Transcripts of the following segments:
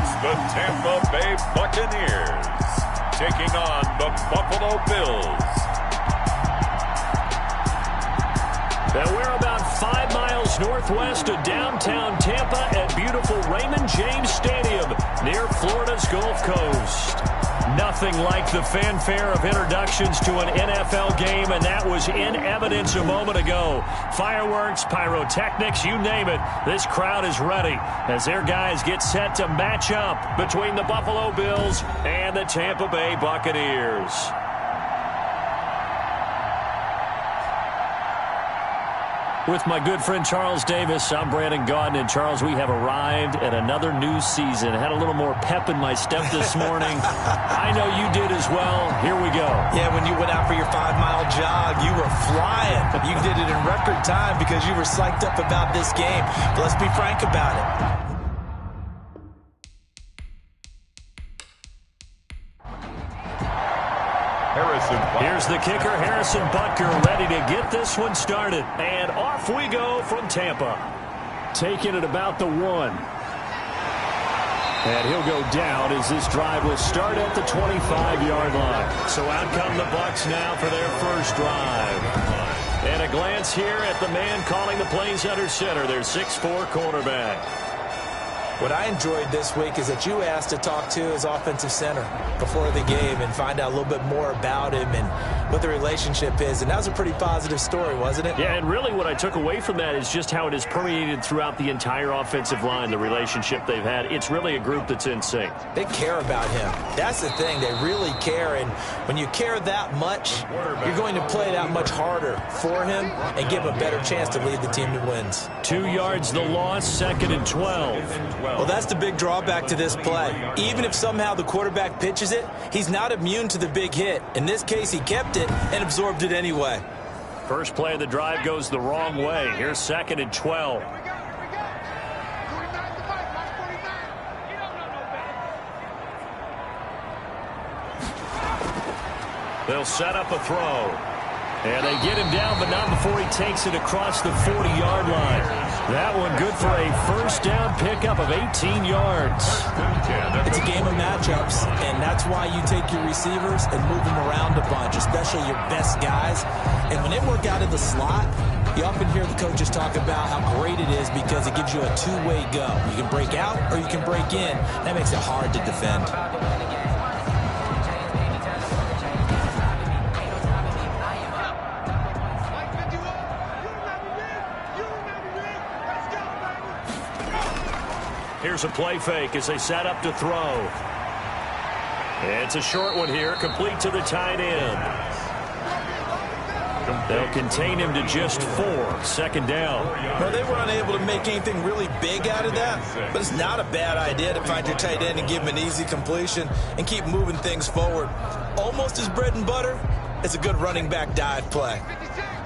It's the Tampa Bay Buccaneers taking on the Buffalo Bills. And we're about 5 miles northwest of downtown Tampa at beautiful Raymond James Stadium near Florida's Gulf Coast. Nothing like the fanfare of introductions to an NFL game, and that was in evidence a moment ago. Fireworks, pyrotechnics, you name it. This crowd is ready as their guys get set to match up between the Buffalo Bills and the Tampa Bay Buccaneers. With my good friend Charles Davis, I'm Brandon Gaudin. And Charles, we have arrived at another new season. I had a little more pep in my step this morning. I know you did as well. Here we go. Yeah, when you went out for your 5-mile jog, you were flying. You did it in record time because you were psyched up about this game. But let's be frank about it. Here's the kicker, Harrison Butker, ready to get this one started. And off we go from Tampa. Taking it about the 1. And he'll go down as this drive will start at the 25-yard line. So out come the Bucs now for their first drive. And a glance here at the man calling the plays under center, their 6'4" cornerback. What I enjoyed this week is that you asked to talk to his offensive center before the game and find out a little bit more about him and what the relationship is. And that was a pretty positive story, wasn't it? Yeah, and really what I took away from that is just how it has permeated throughout the entire offensive line, the relationship they've had. It's really a group that's in sync. They care about him. That's the thing. They really care. And when you care that much, you're going to play that much harder for him and give him a better chance to lead the team to wins. 2 yards the loss, 2nd and 12. Well, that's the big drawback to this play. Even if somehow the quarterback pitches it, he's not immune to the big hit. In this case, he kept it and absorbed it anyway. First play of the drive goes the wrong way. Here's 2nd and 12. They'll set up a throw. And they get him down, but not before he takes it across the 40-yard line. That one good for a first down pickup of 18 yards. It's a game of matchups, and that's why you take your receivers and move them around a bunch, especially your best guys. And when they work out in the slot, you often hear the coaches talk about how great it is because it gives you a two-way go. You can break out or you can break in. That makes it hard to defend. Here's a play fake as they set up to throw. It's a short one here, complete to the tight end. They'll contain him to just 4, 2nd down. Well, they were unable to make anything really big out of that, but it's not a bad idea to find your tight end and give him an easy completion and keep moving things forward. Almost as bread and butter as a good running back dive play.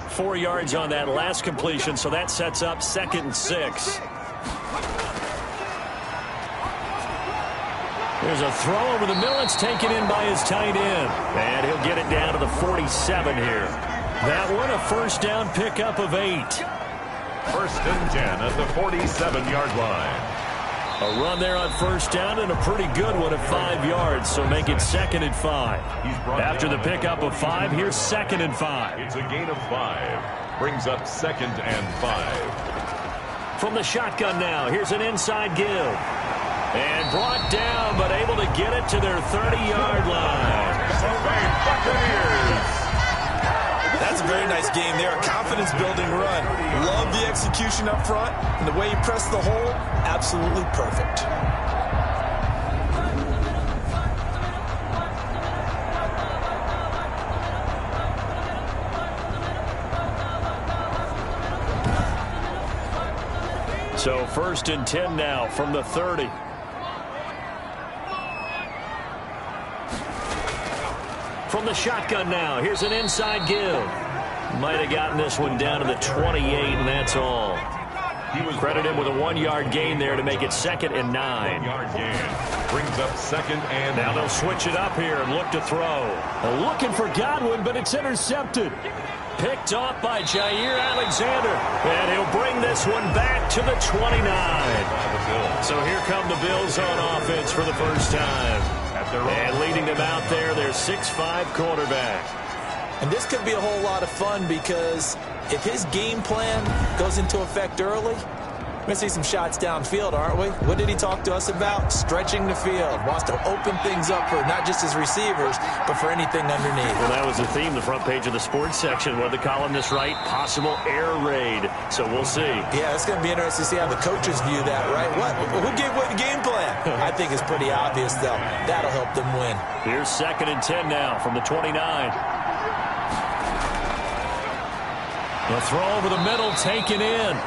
4 yards on that last completion, so that sets up 2nd and 6. There's a throw over the middle. It's taken in by his tight end. And he'll get it down to the 47 here. That one a first down pickup of 8. 1st and 10 at the 47-yard line. A run there on first down and a pretty good one at 5 yards. So make it 2nd and 5. After the pickup of 5, here's 2nd and 5. It's a gain of 5. Brings up 2nd and 5. From the shotgun now, here's an inside give. And brought down, but able to get it to their 30-yard line. That's a very nice game there. A confidence-building run. Love the execution up front. And the way he pressed the hole, absolutely perfect. So 1st and 10 now from the 30. From the shotgun now, here's an inside give. Might have gotten this one down to the 28, and that's all. Credit him with a 1-yard gain there to make it 2nd and 9. 1-yard gain. Brings up 2nd and 9. Now they'll switch it up here and look to throw. Looking for Godwin, but it's intercepted. picked off by Jair Alexander. And he'll bring this one back to the 29. So here come the Bills on offense for the first time. And leading them out there, their 6'5" quarterback. And this could be a whole lot of fun because if his game plan goes into effect early, we're going to see some shots downfield, aren't we? What did he talk to us about? Stretching the field. Wants to open things up for not just his receivers, but for anything underneath. Well, that was the theme, the front page of the sports section. What the columnist write? Possible air raid. So we'll see. Yeah, it's going to be interesting to see how the coaches view that, right? What? Who gave away the game plan? I think it's pretty obvious, though. That'll help them win. Here's 2nd and 10 now from the 29. The throw over the middle taken in.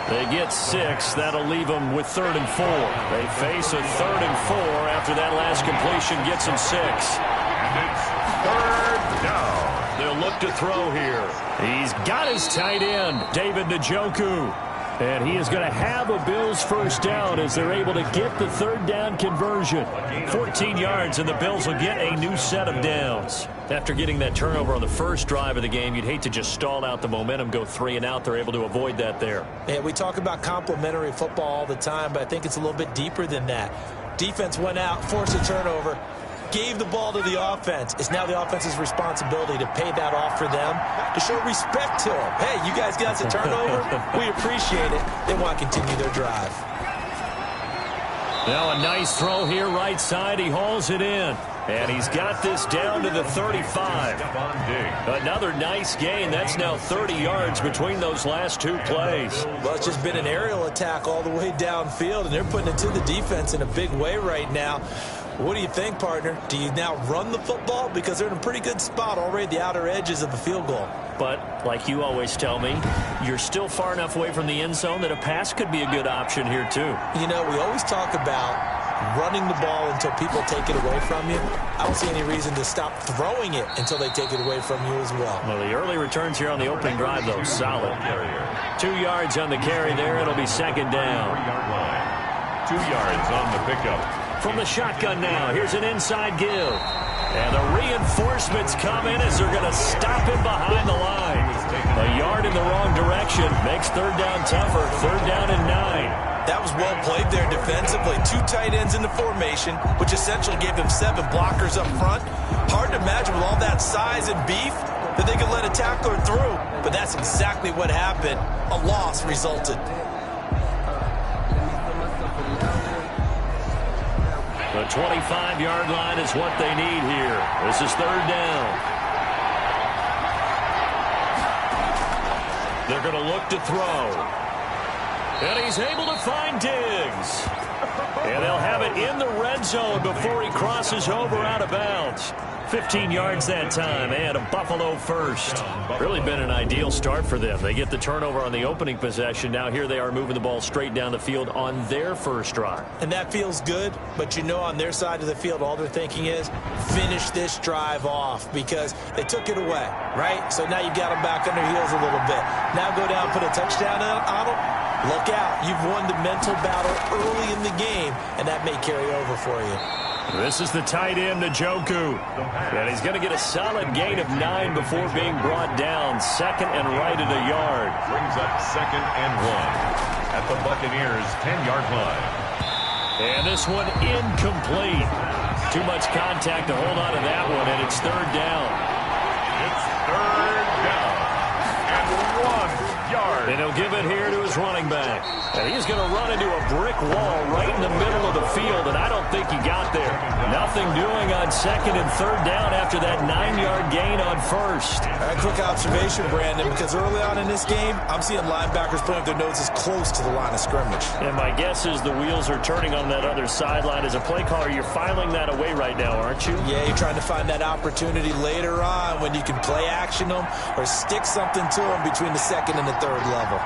They get 6. That'll leave them with 3rd and 4. They face a 3rd and 4 after that last completion gets them 6. And it's 3rd down. They'll look to throw here. He's got his tight end, David Njoku. And he is going to have a Bills first down as they're able to get the 3rd down conversion. 14 yards, and the Bills will get a new set of downs. After getting that turnover on the first drive of the game, you'd hate to just stall out the momentum, go 3 and out. They're able to avoid that there. Yeah, we talk about complementary football all the time, but I think it's a little bit deeper than that. Defense went out, forced a turnover, gave the ball to the offense. It's now the offense's responsibility to pay that off for them, to show respect to them. Hey, you guys got a turnover? We appreciate it. They want to continue their drive. Now a nice throw here right side. He hauls it in. And he's got this down to the 35. Another nice gain. That's now 30 yards between those last 2 plays. Well, it's just been an aerial attack all the way downfield, and they're putting it to the defense in a big way right now. What do you think, partner? Do you now run the football? Because they're in a pretty good spot already at the outer edges of a field goal. But, like you always tell me, you're still far enough away from the end zone that a pass could be a good option here, too. You know, we always talk about running the ball until people take it away from you. I don't see any reason to stop throwing it until they take it away from you as well. Well, the early returns here on the opening drive, though, solid. 2 yards on the carry there. It'll be 2nd down. 2 yards on the pickup. From the shotgun now, here's an inside give. And the reinforcements come in as they're going to stop him behind the line. A yard in the wrong direction makes 3rd down tougher. 3rd down and 9. That was well played there defensively. 2 tight ends in the formation, which essentially gave them 7 blockers up front. Hard to imagine with all that size and beef that they could let a tackler through. But that's exactly what happened. A loss resulted. The 25-yard line is what they need here. This is 3rd down. They're going to look to throw. And he's able to find Diggs. And they'll have it in the red zone before he crosses over out of bounds. 15 yards that time, and a Buffalo first. Really been an ideal start for them. They get the turnover on the opening possession. Now here they are moving the ball straight down the field on their first drive. And that feels good, but you know on their side of the field, all they're thinking is finish this drive off because they took it away, right? So now you got them back on their heels a little bit. Now go down, put a touchdown on them. Look out. You've won the mental battle early in the game, and that may carry over for you. This is the tight end, Njoku. And he's going to get a solid gain of 9 before being brought down. 2nd and right at a yard. Brings up 2nd and 1 at the Buccaneers' 10-yard line. And this one incomplete. Too much contact to hold on to that one, and it's 3rd down. It's 3rd down and 1 yard. And he'll give it here to his running back. And he's going to run into a brick wall right in the middle of the field, and I don't think he got there. Nothing doing on 2nd and 3rd down after that 9-yard gain on 1st. All right, quick observation, Brandon, because early on in this game, I'm seeing linebackers putting up their noses close to the line of scrimmage. And my guess is the wheels are turning on that other sideline. As a play caller, you're filing that away right now, aren't you? Yeah, you're trying to find that opportunity later on when you can play action them or stick something to them between the 2nd and the 3rd level.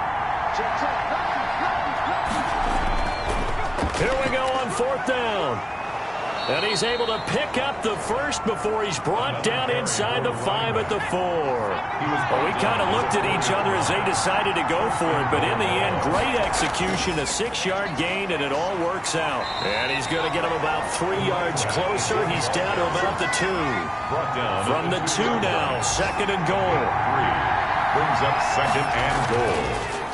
Here we go on 4th down. And he's able to pick up the first before he's brought down inside the 5 at the 4. Well, we kind of looked at each other as they decided to go for it, but in the end, great execution, a 6-yard gain, and it all works out. And he's going to get him about 3 yards closer. He's down to about the 2. From the 2 now, 2nd and goal. brings up 2nd and goal.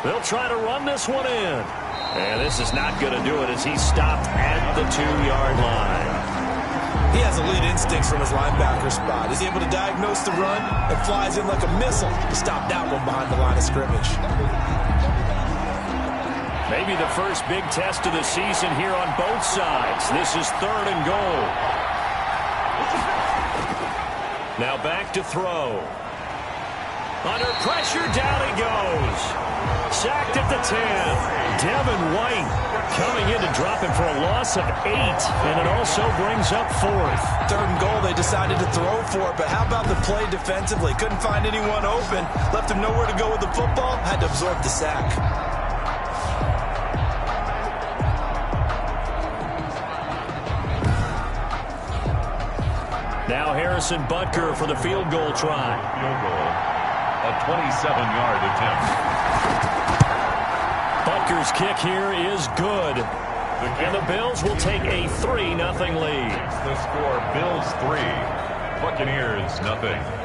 They'll try to run this one in. And this is not going to do it as he's stopped at the 2-yard line. He has elite instincts from his linebacker spot. He's able to diagnose the run and flies in like a missile to stop that one behind the line of scrimmage. Maybe the first big test of the season here on both sides. This is 3rd and goal. Now back to throw. Under pressure, down he goes. Sacked at the 10. Devin White coming in to drop him for a loss of 8. And it also brings up 4th. 3rd and goal, they decided to throw for it. But how about the play defensively? Couldn't find anyone open. Left him nowhere to go with the football. Had to absorb the sack. Now Harrison Butker for the field goal try. Field goal. A 27-yard attempt. Butker's kick here is good. And the Bills will take a 3-0 lead. The score, Bills 3, Buccaneers 0.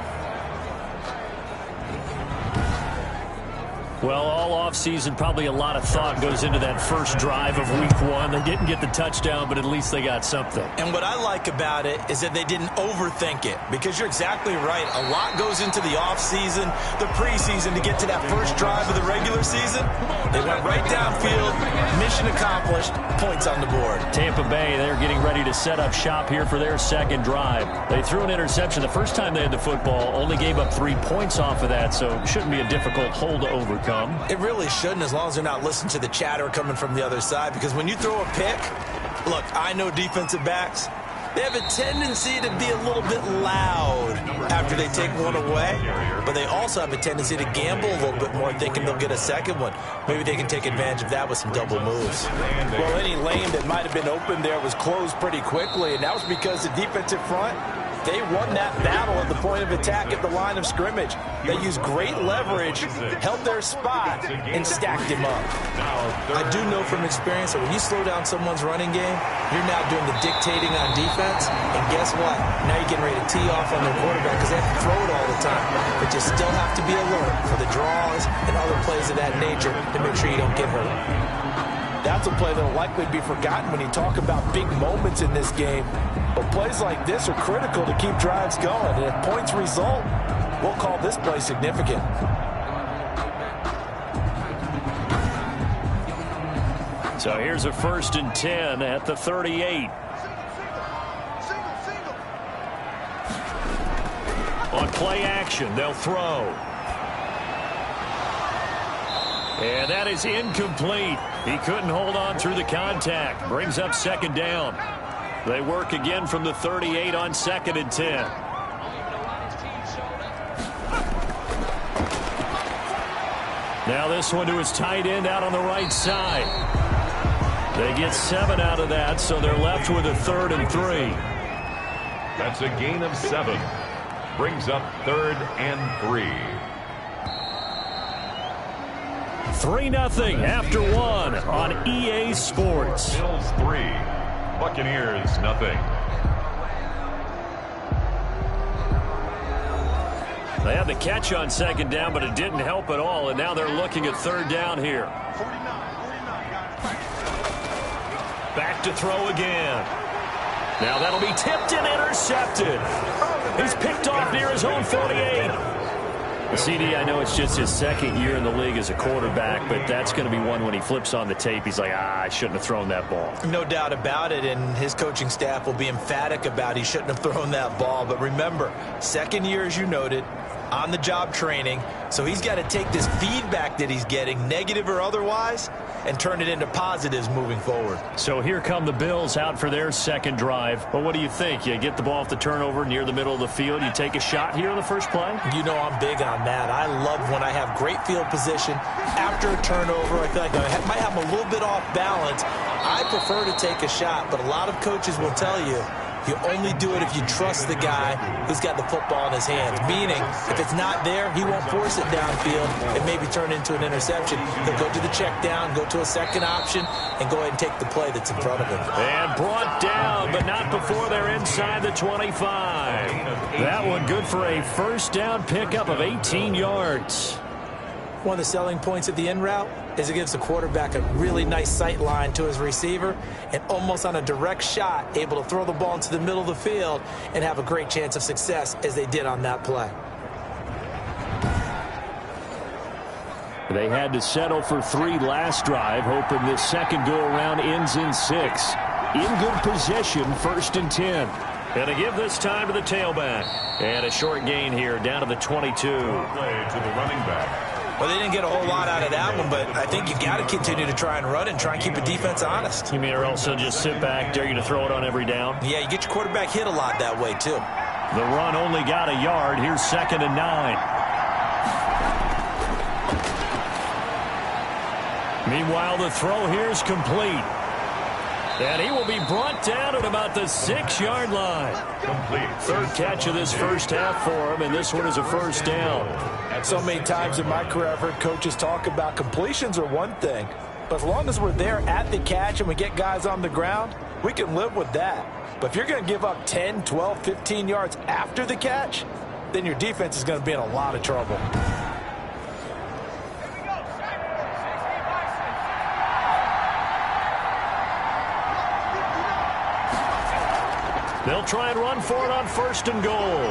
Well, all offseason, probably a lot of thought goes into that first drive of Week 1. They didn't get the touchdown, but at least they got something. And what I like about it is that they didn't overthink it, because you're exactly right. A lot goes into the offseason, the preseason, to get to that first drive of the regular season. They went right downfield, mission accomplished, points on the board. Tampa Bay, they're getting ready to set up shop here for their second drive. They threw an interception the first time they had the football, only gave up 3 points off of that, so it shouldn't be a difficult hole to overcome. It really shouldn't, as long as they're not listening to the chatter coming from the other side, because when you throw a pick, look, I know defensive backs, they have a tendency to be a little bit loud after they take one away, but they also have a tendency to gamble a little bit more, thinking they'll get a second one. Maybe they can take advantage of that with some double moves. Well, any lane that might have been open there was closed pretty quickly, and that was because the defensive front, they won that battle at the point of attack at the line of scrimmage. They used great leverage, held their spot, and stacked him up. I do know from experience that when you slow down someone's running game, you're now doing the dictating on defense, and guess what? Now you're getting ready to tee off on their quarterback because they have to throw it all the time. But you still have to be alert for the draws and other plays of that nature to make sure you don't get hurt. That's a play that will likely be forgotten when you talk about big moments in this game. But plays like this are critical to keep drives going. And if points result, we'll call this play significant. So here's a 1st and 10 at the 38. On play action, they'll throw. And that is incomplete. He couldn't hold on through the contact. Brings up 2nd down. They work again from the 38 on 2nd and 10. Now this one to his tight end out on the right side. They get 7 out of that, so they're left with a 3rd and 3. That's a gain of 7. Brings up 3rd and 3. 3-0 after 1 on EA Sports. Bills 3, Buccaneers 0. They had the catch on 2nd down, but it didn't help at all, and now they're looking at 3rd down here. Back to throw again. Now that'll be tipped and intercepted. He's picked off near his own 48. CD, I know it's just his 2nd year in the league as a quarterback, but that's going to be one when he flips on the tape. He's like, I shouldn't have thrown that ball. No doubt about it, and his coaching staff will be emphatic about he shouldn't have thrown that ball. But remember, 2nd year, as you noted, on-the-job training, so he's got to take this feedback that he's getting, negative or otherwise, and turn it into positives moving forward. So here come the Bills out for their 2nd drive. But what do you think? You get the ball off the turnover near the middle of the field. You take a shot here on the first play? You know I'm big on that. I love when I have great field position. After a turnover, I feel like I might have a little bit off balance. I prefer to take a shot, but a lot of coaches will tell you, you only do it if you trust the guy who's got the football in his hands. Meaning, if it's not there, he won't force it downfield and maybe turn into an interception. He'll go to the check down, go to a second option, and go ahead and take the play that's in front of him. And brought down, but not before they're inside the 25. That one good for a 1st down pickup of 18 yards. One of the selling points of the in route is it gives the quarterback a really nice sight line to his receiver and almost on a direct shot able to throw the ball into the middle of the field and have a great chance of success as they did on that play. They had to settle for 3 last drive, hoping this second go-around ends in 6. In good position, 1st and 10. And to give this time to the tailback. And a short gain here, down to the 22. Play to the running back. Well, they didn't get a whole lot out of that one, but I think you got to continue to try and run and try and keep the defense honest. You mean or else they'll just sit back, dare you to throw it on every down? Yeah, you get your quarterback hit a lot that way, too. The run only got a yard. Here's 2nd and 9. Meanwhile, the throw here is complete. And he will be brought down at about the 6-yard line. Complete. 3rd catch of this first half for him, and this one is a 1st down. So many times in my career, I've heard coaches talk about completions are one thing, but as long as we're there at the catch and we get guys on the ground, we can live with that. But if you're going to give up 10, 12, 15 yards after the catch, then your defense is going to be in a lot of trouble. They'll try and run for it on 1st and goal.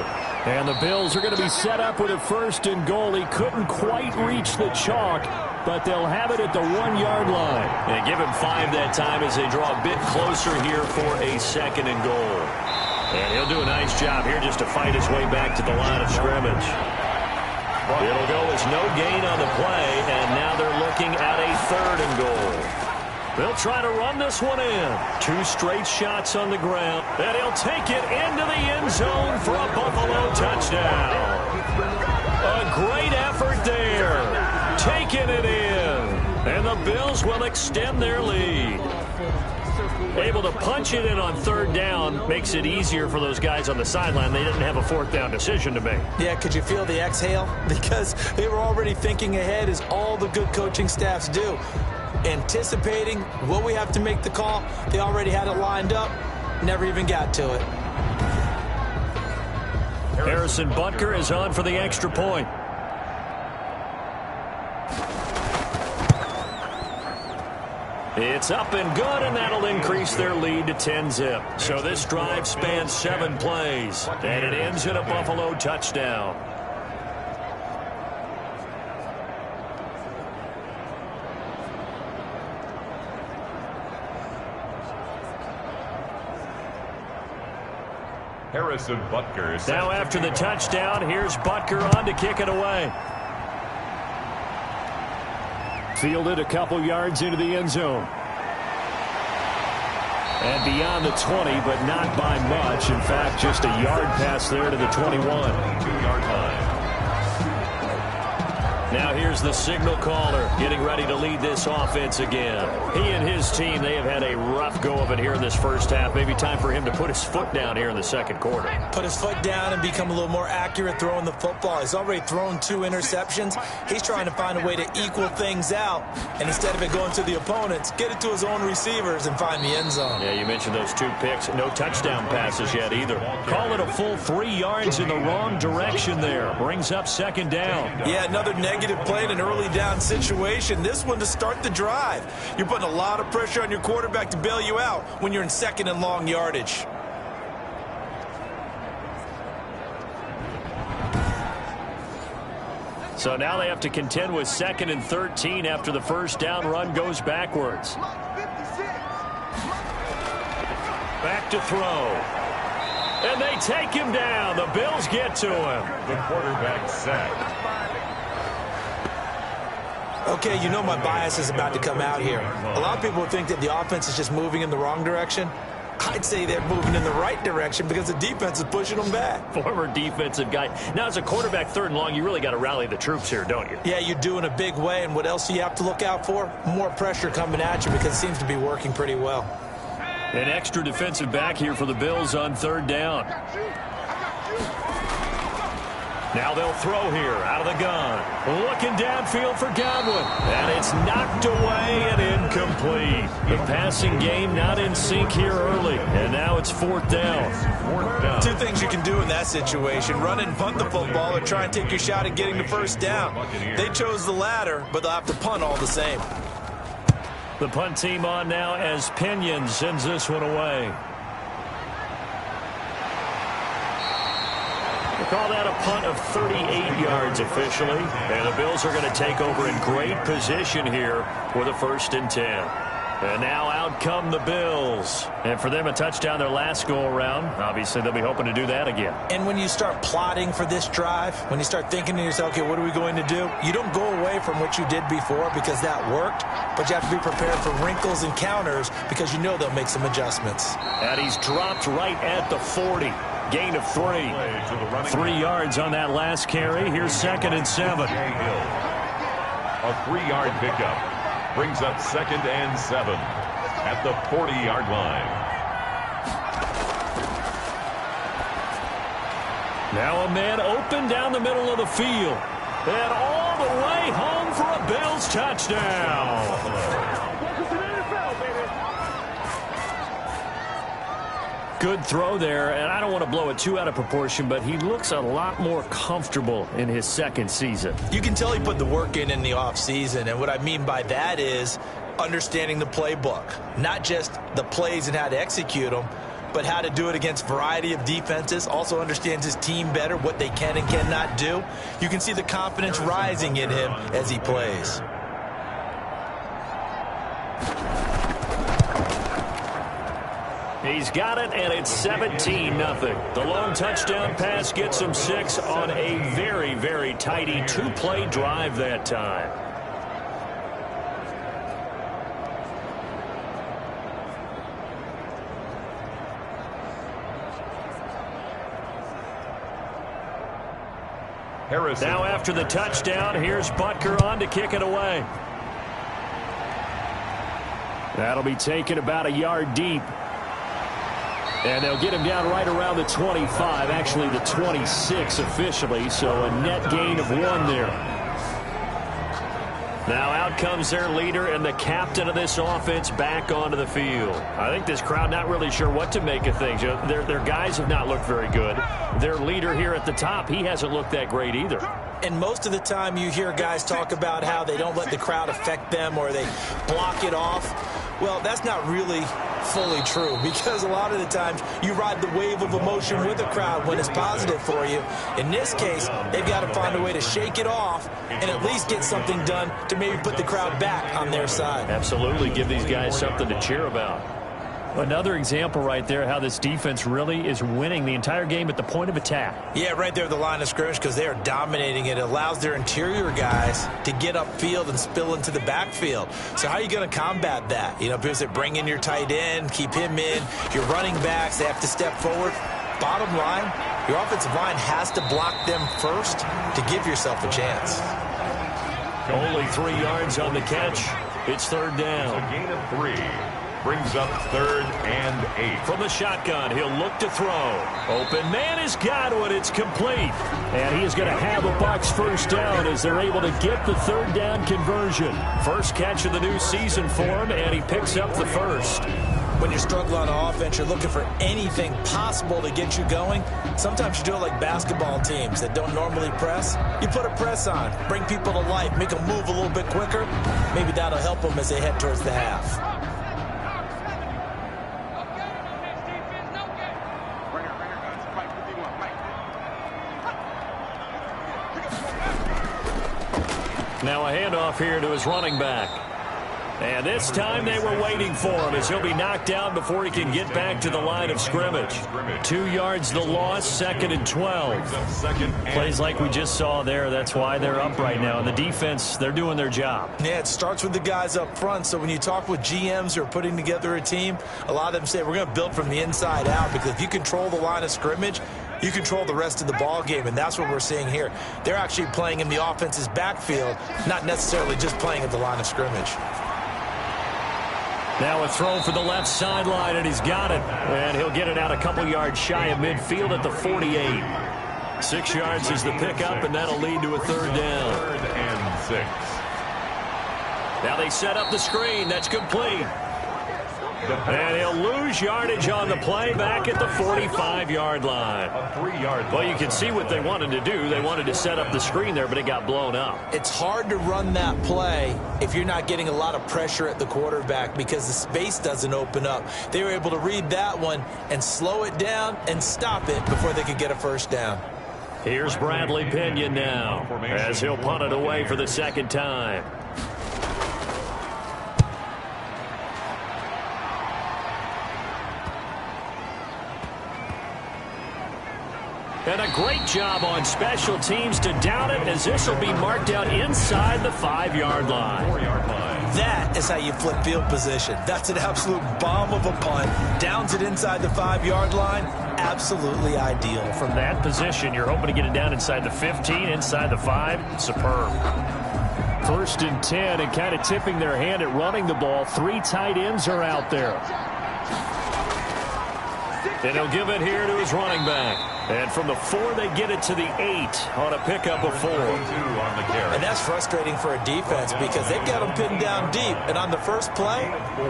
And the Bills are going to be set up with a 1st and goal. He couldn't quite reach the chalk, but they'll have it at the 1-yard line. And give him 5 that time as they draw a bit closer here for a 2nd and goal. And he'll do a nice job here just to fight his way back to the line of scrimmage. It'll go as no gain on the play, and now they're looking at a 3rd and goal. They'll try to run this one in. 2 straight shots on the ground. And he'll take it into the end zone for a Buffalo touchdown. A great effort there. Taking it in. And the Bills will extend their lead. Able to punch it in on 3rd down makes it easier for those guys on the sideline. They didn't have a 4th down decision to make. Yeah, could you feel the exhale? Because they were already thinking ahead, as all the good coaching staffs do. Anticipating what we have to make the call. They already had it lined up. Never even got to it. Harrison Butker is on for the extra point. It's up and good, and that'll increase their lead to 10-zip. So this drive spans 7 plays, and it ends in a Buffalo touchdown. Harrison Butker. Now after the touchdown, here's Butker on to kick it away. Fielded a couple yards into the end zone. And beyond the 20, but not by much. In fact, just a yard pass there to the 21. 2-yard line. Now here's the signal caller getting ready to lead this offense again. He and his team, they have had a rough go of it here in this first half. Maybe time for him to put his foot down here in the 2nd quarter. Put his foot down and become a little more accurate throwing the football. He's already thrown 2 interceptions. He's trying to find a way to equal things out. And instead of it going to the opponents, get it to his own receivers and find the end zone. Yeah, you mentioned those 2 picks. No touchdown passes yet either. Call it a full 3 yards in the wrong direction there. Brings up 2nd down. Yeah, another negative play in an early down situation. This one to start the drive. You're putting a lot of pressure on your quarterback to bail you out when you're in 2nd and long yardage. So now they have to contend with 2nd and 13 after the first down run goes backwards. Back to throw. And they take him down. The Bills get to him. The quarterback sacked. Okay, you know my bias is about to come out here. A lot of people think that the offense is just moving in the wrong direction. I'd say they're moving in the right direction because the defense is pushing them back. Former defensive guy. Now, as a quarterback 3rd and long, you really got to rally the troops here, don't you? Yeah, you do in a big way. And what else do you have to look out for? More pressure coming at you because it seems to be working pretty well. An extra defensive back here for the Bills on 3rd down. Now they'll throw here out of the gun. Looking downfield for Godwin. And it's knocked away and incomplete. The passing game not in sync here early. And now it's 4th down. Two things you can do in that situation. Run and punt the football or try and take your shot at getting the first down. They chose the latter, but they'll have to punt all the same. The punt team on now as Pinion sends this one away. Call that a punt of 38 yards officially. And the Bills are going to take over in great position here with a 1st and 10. And now out come the Bills. And for them, a touchdown their last go-around. Obviously, they'll be hoping to do that again. And when you start plotting for this drive, when you start thinking to yourself, okay, what are we going to do? You don't go away from what you did before because that worked, but you have to be prepared for wrinkles and counters because you know they'll make some adjustments. And he's dropped right at the 40. Gain of 3. 3 yards on that last carry. Here's 2nd and 7. A 3-yard pickup brings up 2nd and 7 at the 40-yard line. Now a man open down the middle of the field. And all the way home for a Bills touchdown. Good throw there, and I don't want to blow it too out of proportion, but he looks a lot more comfortable in his 2nd season. You can tell he put the work in the offseason, and what I mean by that is understanding the playbook. Not just the plays and how to execute them, but how to do it against a variety of defenses. Also understands his team better, what they can and cannot do. You can see the confidence rising in him as he plays. He's got it, and it's 17-0. The long touchdown pass gets him 6 on a very, very tidy 2-play drive that time. Harrison. Now after the touchdown, here's Butker on to kick it away. That'll be taken about a yard deep. And they'll get him down right around the 25, actually the 26 officially, so a net gain of 1 there. Now out comes their leader and the captain of this offense back onto the field. I think this crowd not really sure what to make of things. Their guys have not looked very good. Their leader here at the top, he hasn't looked that great either. And most of the time you hear guys talk about how they don't let the crowd affect them or they block it off. Well, that's not really fully true because a lot of the times you ride the wave of emotion with the crowd when it's positive for you. In this case, they've got to find a way to shake it off and at least get something done to maybe put the crowd back on their side. Absolutely. Give these guys something to cheer about. Another example right there how this defense really is winning the entire game at the point of attack. Yeah, right there at the line of scrimmage because they are dominating it. It allows their interior guys to get upfield and spill into the backfield. So how are you going to combat that? You know, because they bring in your tight end, keep him in. Your running backs, they have to step forward. Bottom line, your offensive line has to block them first to give yourself a chance. Only 3 yards on the catch. It's 3rd down. A gain of 3. Brings up 3rd and 8. From the shotgun, he'll look to throw. Open man is Godwin. It's complete. And he is going to have a Bucs first down as they're able to get the 3rd down conversion. First catch of the new season for him, and he picks up the first. When you struggle on offense, you're looking for anything possible to get you going. Sometimes you do it like basketball teams that don't normally press. You put a press on, bring people to life, make them move a little bit quicker. Maybe that'll help them as they head towards the half. Now a handoff here to his running back. And this time they were waiting for him as he'll be knocked down before he can get back to the line of scrimmage. 2 yards the loss, 2nd and 12. Plays like we just saw there. That's why they're up right now. And the defense, they're doing their job. Yeah, it starts with the guys up front. So when you talk with GMs who are putting together a team, a lot of them say we're going to build from the inside out because if you control the line of scrimmage, you control the rest of the ball game, and that's what we're seeing here. They're actually playing in the offense's backfield, not necessarily just playing at the line of scrimmage. Now a throw for the left sideline, and he's got it. And he'll get it out a couple yards shy of midfield at the 48. 6 yards is the pickup, and that'll lead to a third down. 3rd and 6. Now they set up the screen. That's complete. And he'll lose yardage on the play back at the 45-yard line. A 3-yard. Well, you can see what they wanted to do. They wanted to set up the screen there, but it got blown up. It's hard to run that play if you're not getting a lot of pressure at the quarterback because the space doesn't open up. They were able to read that one and slow it down and stop it before they could get a first down. Here's Bradley Pinion now as he'll punt it away for the second time. And a great job on special teams to down it, as this will be marked out inside the 5-yard line. 4-yard line. That is how you flip field position. That's an absolute bomb of a punt. Downs it inside the 5-yard line. Absolutely ideal. From that position, you're hoping to get it down inside the 15, inside the 5. Superb. 1st and 10, and kind of tipping their hand at running the ball. 3 tight ends are out there. And he'll give it here to his running back. And from the 4, they get it to the 8 on a pickup of 4. And that's frustrating for a defense because they've got them pinned down deep. And on the first play,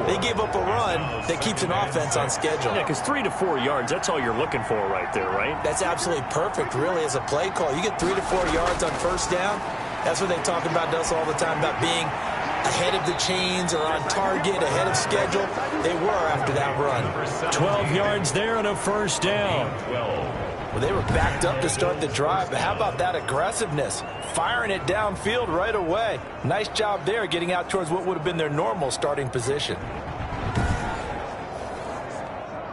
they gave up a run that keeps an offense on schedule. Yeah, because 3 to 4 yards, that's all you're looking for right there, right? That's absolutely perfect, really, as a play call. You get 3 to 4 yards on first down. That's what they talk about us all the time, about being ahead of the chains or on target, ahead of schedule. They were after that run. 12 yards there and a first down. Well, they were backed up to start the drive, but how about that aggressiveness? Firing it downfield right away. Nice job there getting out towards what would have been their normal starting position.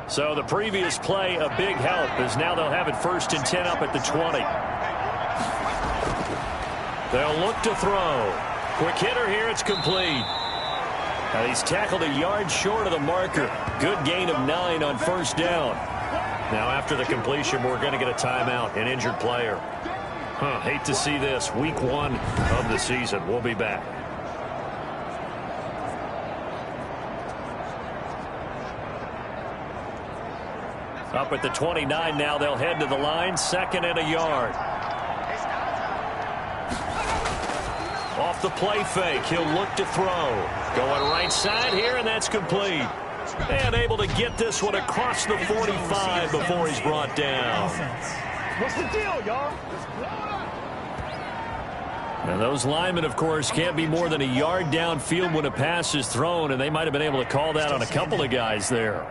So the previous play, a big help, as now they'll have it 1st and 10 up at the 20. They'll look to throw. Quick hitter here, it's complete. Now he's tackled a yard short of the marker. Good gain of 9 on first down. Now after the completion, we're going to get a timeout, an injured player. Hate to see this. Week 1 of the season. We'll be back. Up at the 29 now, they'll head to the line, 2nd and a yard. Off the play fake, he'll look to throw. Going right side here, and that's complete. And able to get this one across the 45 before he's brought down. What's the deal, y'all? And those linemen, of course, can't be more than a yard downfield when a pass is thrown, and they might have been able to call that on a couple of guys there.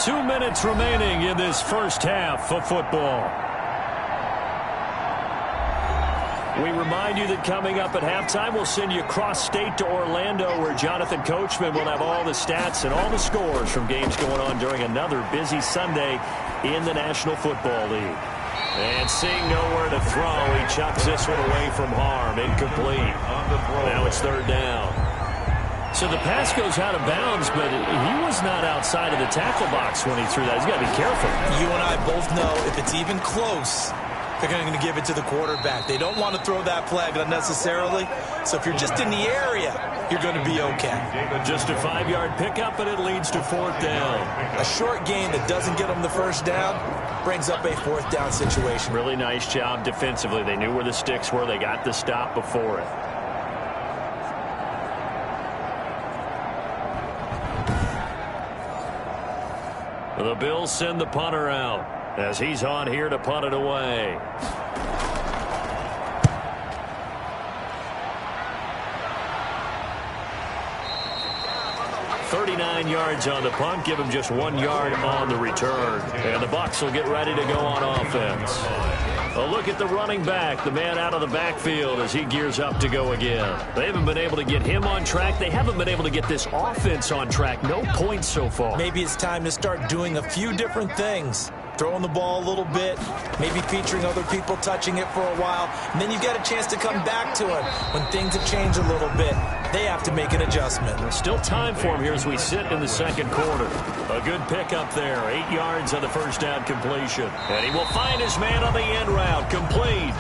Two minutes remaining in this first half of football. We remind you that coming up at halftime, we'll send you cross-state to Orlando, where Jonathan Coachman will have all the stats and all the scores from games going on during another busy Sunday in the National Football League. And seeing nowhere to throw, he chucks this one away from harm. Incomplete. Now it's 3rd down. So the pass goes out of bounds, but he was not outside of the tackle box when he threw that. He's got to be careful. You and I both know if it's even close, they're going to give it to the quarterback. They don't want to throw that flag unnecessarily. So if you're just in the area, you're going to be okay. Just a 5-yard pickup, and it leads to 4th down. A short gain that doesn't get them the first down brings up a 4th down situation. Really nice job defensively. They knew where the sticks were. They got the stop before it. The Bills send the punter out as he's on here to punt it away. $39 yards on the punt, give him just 1 yard on the return. And the Bucs will get ready to go on offense. A look at the running back, the man out of the backfield as he gears up to go again. They haven't been able to get him on track. They haven't been able to get this offense on track. No points so far. Maybe it's time to start doing a few different things. Throwing the ball a little bit, maybe featuring other people touching it for a while, and then you've got a chance to come back to it when things have changed a little bit. They have to make an adjustment. There's still time for him here as we sit in the second quarter. A good pickup there, 8 yards on the first down completion. And he will find his man on the end route, complete.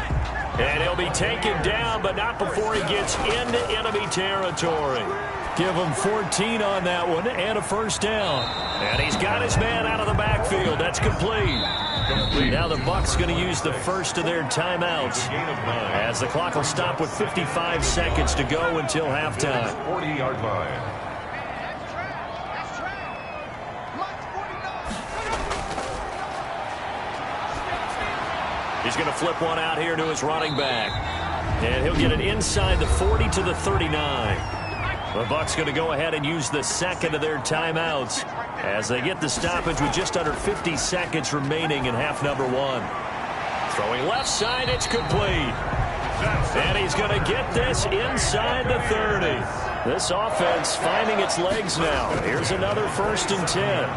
And he'll He'll be taken down, but not before he gets into enemy territory. Give him 14 on that one and a first down. And he's got his man out of the backfield. That's complete. Now the Bucs going to use the first of their timeouts as the clock will stop with 55 seconds to go until halftime. 40-yard line. He's going to flip one out here to his running back. And he'll get it inside the 40 to the 39. The Bucs going to go ahead and use the second of their timeouts as they get the stoppage with just under 50 seconds remaining in half number one. Throwing left side, it's complete. And he's going to get this inside the 30. This offense finding its legs now. Here's another 1st and 10.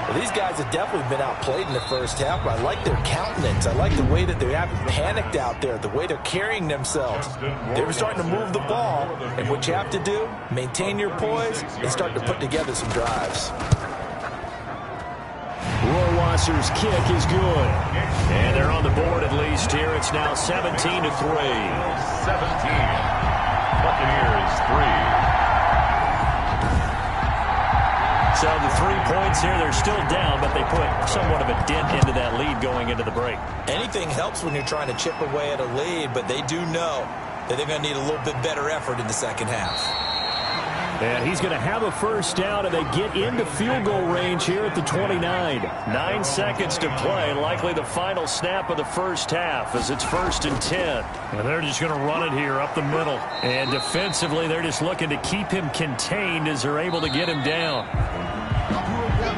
Well, these guys have definitely been outplayed in the first half, but I like their countenance. I like the way that they haven't panicked out there, the way they're carrying themselves. They were starting to move the ball, and what you have to do, maintain your poise and start to put together some drives. Rohrwasser's kick is good. And they're on the board at least here. It's now 17 to 3. 17. Buccaneers 3. So the 3 points here, they're still down, but they put somewhat of a dent into that lead going into the break. Anything helps when you're trying to chip away at a lead, but they do know that they're going to need a little bit better effort in the second half. And he's going to have a first down, and they get into field goal range here at the 29. 9 seconds to play, likely the final snap of the first half as it's 1st and 10. And they're just going to run it here up the middle. And defensively, they're just looking to keep him contained as they're able to get him down.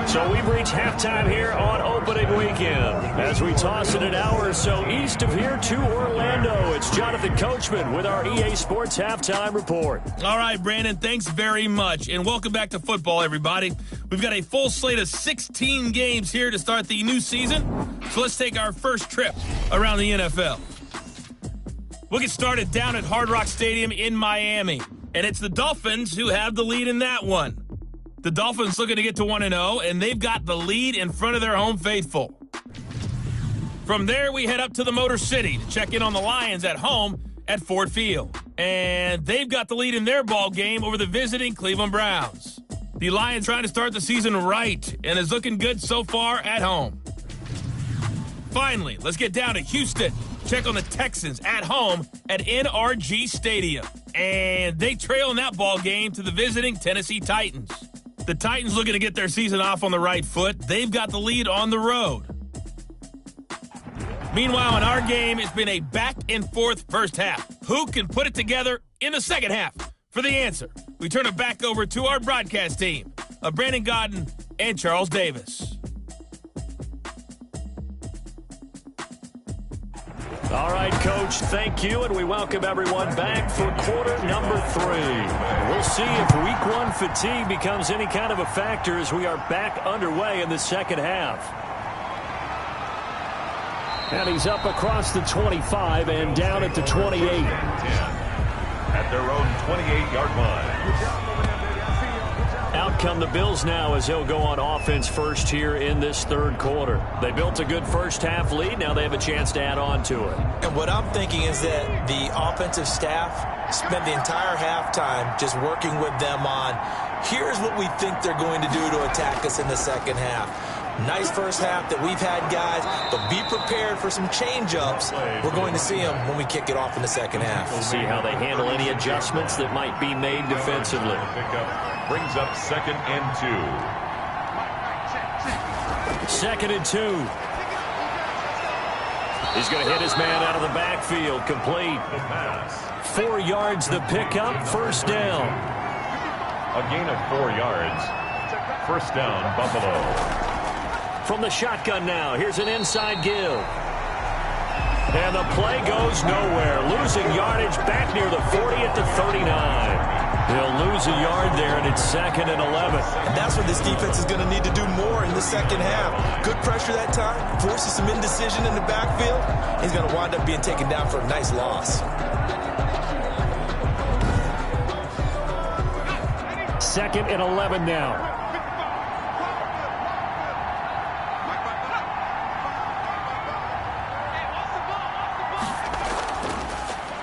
So we've reached halftime here on opening weekend. As we toss it an hour or so east of here to Orlando, it's Jonathan Coachman with our EA Sports Halftime Report. All right, Brandon, thanks very much. And welcome back to football, everybody. We've got a full slate of 16 games here to start the new season. So let's take our first trip around the NFL. We'll get started down at Hard Rock Stadium in Miami. And it's the Dolphins who have the lead in that one. The Dolphins looking to get to 1-0, and they've got the lead in front of their home faithful. From there, we head up to the Motor City to check in on the Lions at home at Ford Field. And they've got the lead in their ball game over the visiting Cleveland Browns. The Lions trying to start the season right, and is looking good so far at home. Finally, let's get down to Houston. Check on the Texans at home at NRG Stadium. And they trail in that ball game to the visiting Tennessee Titans. The Titans looking to get their season off on the right foot. They've got the lead on the road. Meanwhile, in our game, it's been a back-and-forth first half. Who can put it together in the second half? For the answer, we turn it back over to our broadcast team of Brandon Godden and Charles Davis. All right, Coach, thank you, and we welcome everyone back for quarter number 3. We'll see if week 1 fatigue becomes any kind of a factor as we are back underway in the second half. And he's up across the 25 and down at the 28. At their own 28-yard line. Out come the Bills now as they'll go on offense first here in this third quarter. They built a good first half lead. Now they have a chance to add on to it. And what I'm thinking is that the offensive staff spent the entire halftime just working with them on, here's what we think they're going to do to attack us in the second half. Nice first half that we've had, guys, but be prepared for some change-ups. We're going to see them when we kick it off in the second half. We'll see how they handle any adjustments that might be made defensively. Brings up 2nd and 2. 2nd and 2. He's going to hit his man out of the backfield. Complete. 4 yards the pickup. First down. A gain of 4 yards. First down, Buffalo. From the shotgun now, here's an inside give. And the play goes nowhere. Losing yardage back near the 40 at the 39. They'll lose a yard there, and it's 2nd and 11. And that's what this defense is going to need to do more in the second half. Good pressure that time, forces some indecision in the backfield. He's going to wind up being taken down for a nice loss. 2nd and 11 now.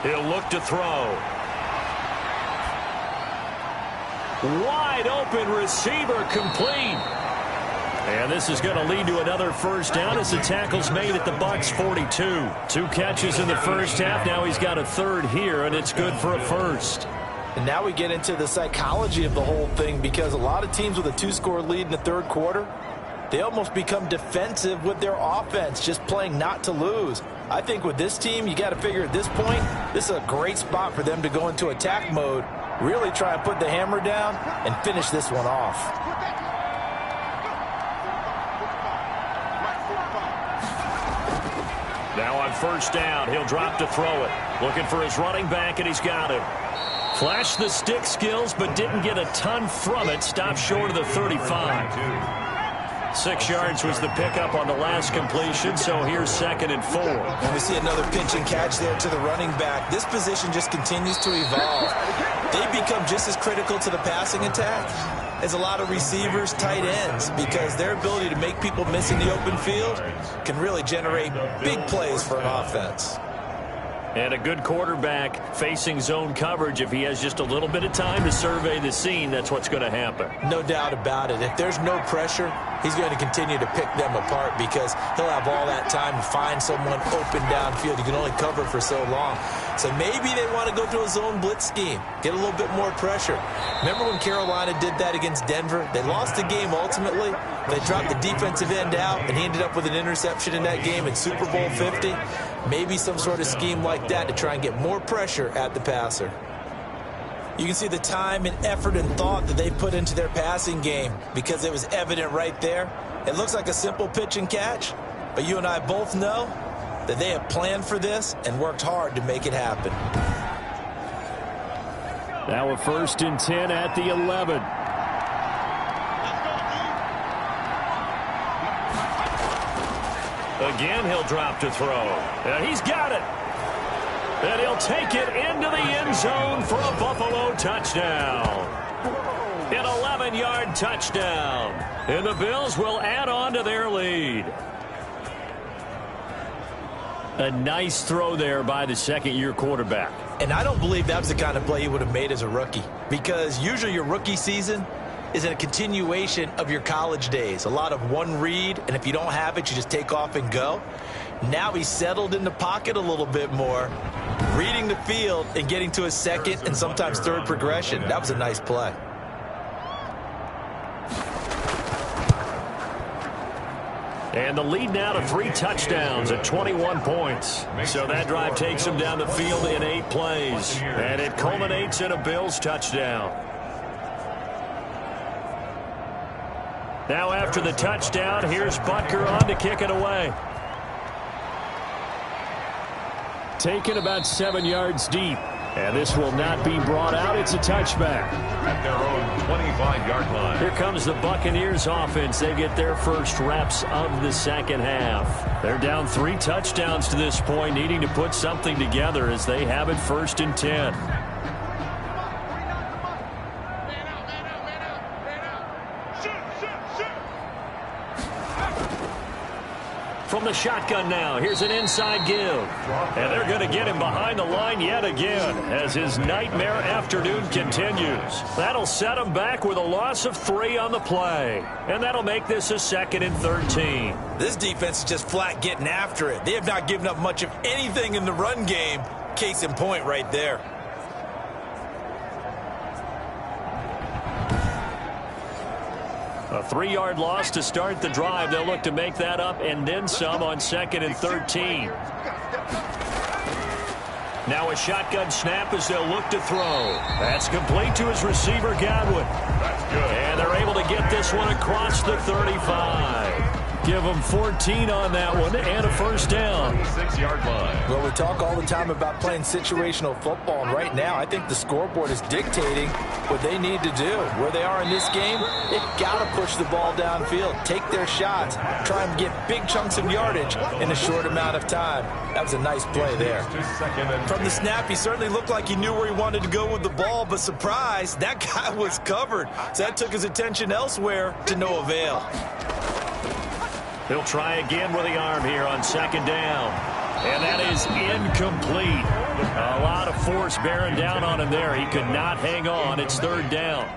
He'll look to throw. Wide open receiver complete. And this is going to lead to another first down as the tackle's made at the Bucs 42. 2 catches in the first half. Now he's got a third here, and it's good for a first. And now we get into the psychology of the whole thing, because a lot of teams with a 2-score lead in the third quarter, they almost become defensive with their offense, just playing not to lose. I think with this team, you got to figure at this point, this is a great spot for them to go into attack mode, really try and put the hammer down and finish this one off. Now on first down, he'll drop to throw it. Looking for his running back, and he's got him. Flashed the stick skills, but didn't get a ton from it. Stopped short of the 35. 6 yards was the pickup on the last completion, so here's 2nd and 4. And we see another pitch and catch there to the running back. This position just continues to evolve. They become just as critical to the passing attack as a lot of receivers, tight ends, because their ability to make people miss in the open field can really generate big plays for an offense. And a good quarterback facing zone coverage. If he has just a little bit of time to survey the scene, that's what's going to happen. No doubt about it. If there's no pressure, he's going to continue to pick them apart, because he'll have all that time to find someone open downfield. You can only cover for so long. So maybe they want to go to a zone blitz scheme, get a little bit more pressure. Remember when Carolina did that against Denver? They lost the game ultimately. They dropped the defensive end out, and he ended up with an interception in that game in Super Bowl 50. Maybe some sort of scheme like that to try and get more pressure at the passer. You can see the time and effort and thought that they put into their passing game, because it was evident right there. It looks like a simple pitch and catch, but you and I both know that they have planned for this and worked hard to make it happen. Now a 1st and 10 at the 11. Again, he'll drop to throw. And he's got it. And he'll take it into the end zone for a Buffalo touchdown. An 11-yard touchdown. And the Bills will add on to their lead. A nice throw there by the second-year quarterback. And I don't believe that was the kind of play he would have made as a rookie, because usually your rookie season is a continuation of your college days. A lot of one read, and if you don't have it, you just take off and go. Now he's settled in the pocket a little bit more, reading the field and getting to his second and sometimes third progression. That was a nice play. And the lead now to 3 touchdowns at 21 points. So that drive takes them down the field in 8 plays. And it culminates in a Bills touchdown. Now after the touchdown, here's Butker on to kick it away. Taken about 7 yards deep. And this will not be brought out. It's a touchback. At their own 25-yard line. Here comes the Buccaneers offense. They get their first reps of the second half. They're down 3 touchdowns to this point, needing to put something together as they have it 1st and 10. From the shotgun now, here's an inside give. And they're going to get him behind the line yet again as his nightmare afternoon continues. That'll set him back with a loss of 3 on the play. And that'll make this a 2nd and 13. This defense is just flat getting after it. They have not given up much of anything in the run game. Case in point right there. A 3-yard loss to start the drive. They'll look to make that up and then some on 2nd and 13. Now a shotgun snap as they'll look to throw. That's complete to his receiver, Godwin. That's good. And they're able to get this one across the 35. Give them 14 on that one and a first down. 6-yard line. Well, we talk all the time about playing situational football, and right now I think the scoreboard is dictating what they need to do. Where they are in this game, they've got to push the ball downfield, take their shots, try and get big chunks of yardage in a short amount of time. That was a nice play there. From the snap, he certainly looked like he knew where he wanted to go with the ball, but surprise, that guy was covered. So that took his attention elsewhere to no avail. He'll try again with the arm here on 2nd down. And that is incomplete. A lot force bearing down on him there. He could not hang on. It's third down.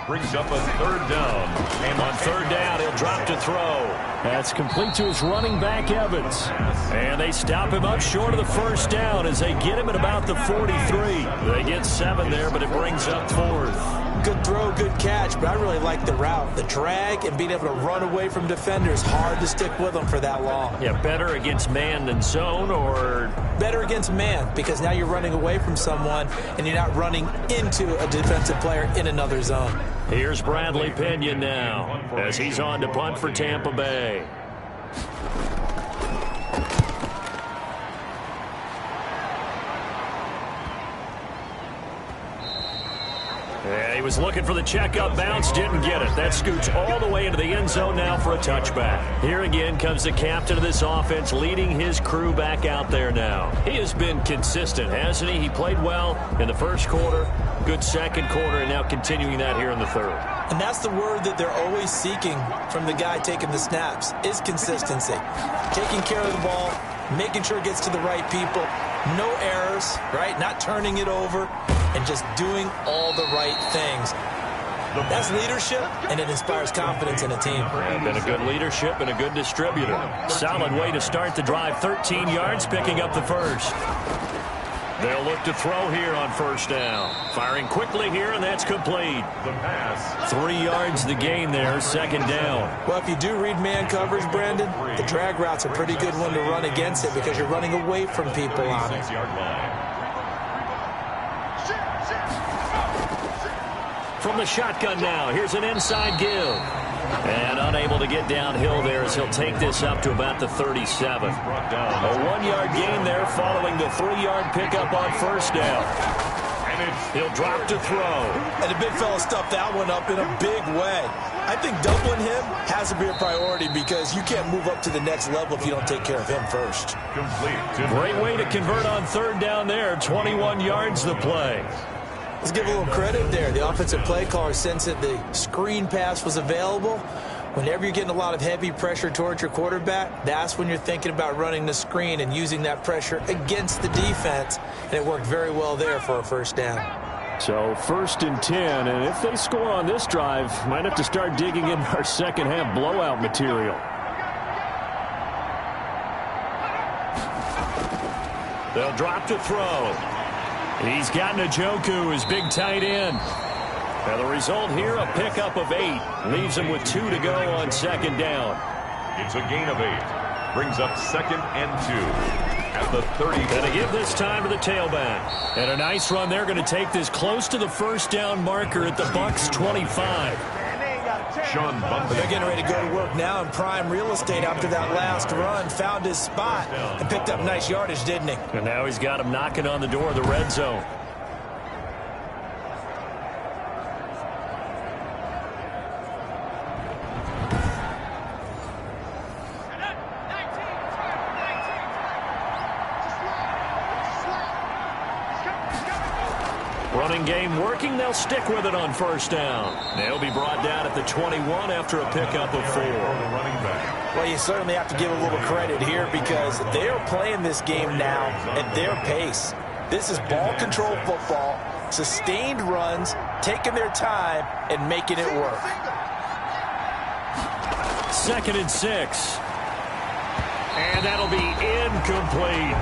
Brings up a third down. And on third down, he'll drop to throw. That's complete to his running back, Evans. And they stop him up short of the first down as they get him at about the 43. They get 7 there, but it brings up fourth. Good throw, good catch, but I really like the route. The drag and being able to run away from defenders, hard to stick with them for that long. Yeah, better against man than zone, or? Better against man, because now you're running away from someone and you're not running into a defensive player in another zone. Here's Bradley Pinion now as he's on to punt for Tampa Bay. Yeah, he was looking for the checkup bounce, didn't get it. That scoots all the way into the end zone now for a touchback. Here again comes the captain of this offense, leading his crew back out there now. He has been consistent, hasn't he? He played well in the first quarter, good second quarter, and now continuing that here in the third. And that's the word that they're always seeking from the guy taking the snaps, is consistency. Taking care of the ball, making sure it gets to the right people, no errors, right? Not turning it over, and just doing all the right things. That's leadership, and it inspires confidence in a team. Been a good leadership and a good distributor. Solid way to start the drive. 13 yards, picking up the first. They'll look to throw here on first down. Firing quickly here, and that's complete. 3 yards the gain there, second down. Well, if you do read man coverage, Brandon, the drag route's a pretty good one to run against it because you're running away from people on it. From the shotgun now, here's an inside give. And unable to get downhill there as he'll take this up to about the 37. A 1-yard gain there following the 3-yard pickup on first down. He'll drop to throw. And the big fella stuffed that one up in a big way. I think doubling him has to be a priority because you can't move up to the next level if you don't take care of him first. Great way to convert on third down there. 21 yards the play. Let's give a little credit there. The offensive play caller sensed that the screen pass was available. Whenever you're getting a lot of heavy pressure towards your quarterback, that's when you're thinking about running the screen and using that pressure against the defense. And it worked very well there for a first down. So 1st and 10, and if they score on this drive, might have to start digging in our second half blowout material. They'll drop to throw. He's got Njoku, his big tight end. And the result here, a pickup of 8. Leaves him with 2 to go on second down. It's a gain of 8. Brings up 2nd and 2 at the 30. Going to give this time to the tailback. And a nice run there, going to take this close to the first down marker at the Bucs 25. Sean Bunting. They're getting ready to go to work now in prime real estate after that last run. Found his spot and picked up nice yardage, didn't he? And now he's got him knocking on the door of the red zone. Running game working. They'll stick with it on first down. They'll be brought down at the 21 after a pickup of 4. Well, you certainly have to give a little credit here because they are playing this game now at their pace. This is ball control football, sustained runs, taking their time, and making it work. 2nd and 6. And that'll be incomplete.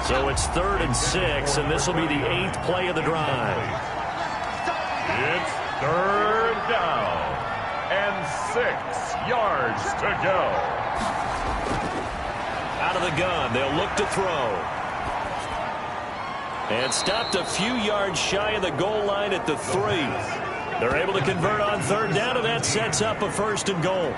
So it's 3rd and 6, and this will be the 8th play of the drive. It's 3rd down and 6 yards to go. Out of the gun, they'll look to throw. And stopped a few yards shy of the goal line at the 3. They're able to convert on third down, and that sets up a 1st and goal.